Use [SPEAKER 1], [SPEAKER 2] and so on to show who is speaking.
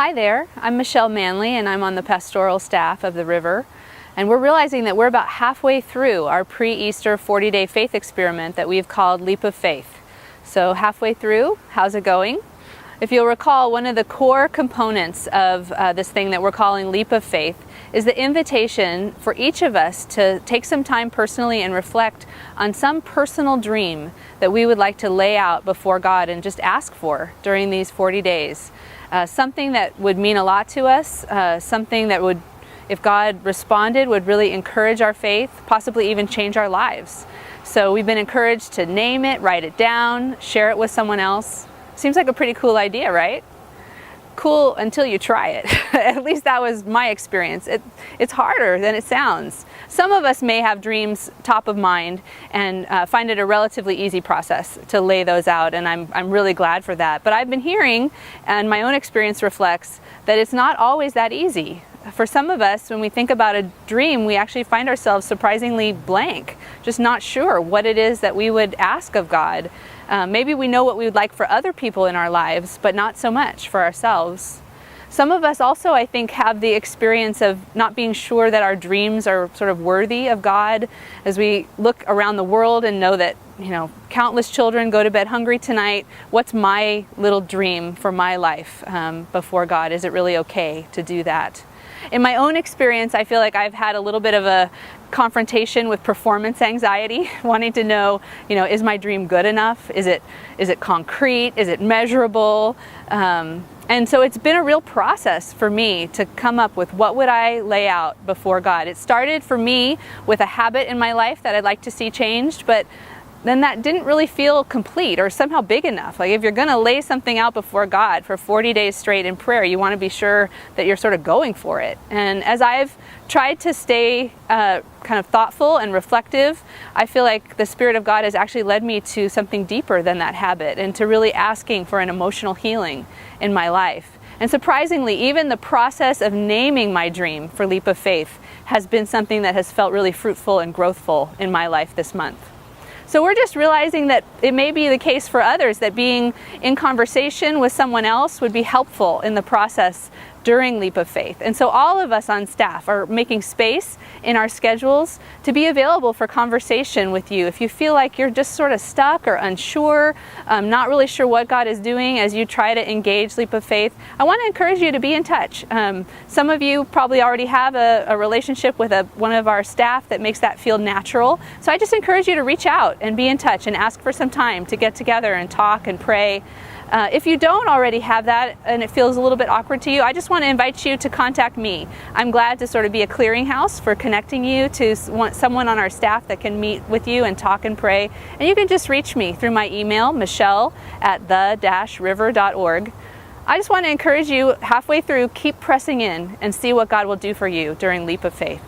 [SPEAKER 1] Hi there, I'm Michelle Manley and I'm on the pastoral staff of the River, and we're realizing that we're about halfway through our pre-Easter 40-day faith experiment that we've called Leap of Faith. So halfway through, how's it going? If you'll recall, one of the core components of this thing that we're calling Leap of Faith is the invitation for each of us to take some time personally and reflect on some personal dream that we would like to lay out before God and just ask for during these 40 days. Something that would mean a lot to us, something that would, if God responded, would really encourage our faith, possibly even change our lives. So we've been encouraged to name it, write it down, share it with someone else. Seems like a pretty cool idea, right? Cool until you try it. At least that was my experience. It's harder than it sounds. Some of us may have dreams top of mind and find it a relatively easy process to lay those out, and I'm really glad for that. But I've been hearing, and my own experience reflects, that it's not always that easy. For some of us, when we think about a dream, we actually find ourselves surprisingly blank, just not sure what it is that we would ask of God. Maybe we know what we would like for other people in our lives, but not so much for ourselves. Some of us also, I think, have the experience of not being sure that our dreams are sort of worthy of God. As we look around the world and know that, countless children go to bed hungry tonight, what's my little dream for my life before God? Is it really okay to do that? In my own experience, I feel like I've had a little bit of a confrontation with performance anxiety, wanting to know, is my dream good enough? Is it concrete? Is it measurable? And so it's been a real process for me to come up with what would I lay out before God. It started for me with a habit in my life that I'd like to see changed, but then that didn't really feel complete or somehow big enough. Like if you're going to lay something out before God for 40 days straight in prayer, you want to be sure that you're sort of going for it. And as I've tried to stay kind of thoughtful and reflective, I feel like the Spirit of God has actually led me to something deeper than that habit and to really asking for an emotional healing in my life. And surprisingly, even the process of naming my dream for Leap of Faith has been something that has felt really fruitful and growthful in my life this month. So we're just realizing that it may be the case for others that being in conversation with someone else would be helpful in the process during Leap of Faith. And so all of us on staff are making space in our schedules to be available for conversation with you. If you feel like you're just sort of stuck or unsure, not really sure what God is doing as you try to engage Leap of Faith, I want to encourage you to be in touch. Some of you probably already have a relationship with one of our staff that makes that feel natural. So I just encourage you to reach out and be in touch and ask for some time to get together and talk and pray. If you don't already have that and it feels a little bit awkward to you, I just want to invite you to contact me. I'm glad to sort of be a clearinghouse for connecting you to someone on our staff that can meet with you and talk and pray. And you can just reach me through my email, michelle@the-river.org. I just want to encourage you halfway through, keep pressing in and see what God will do for you during Leap of Faith.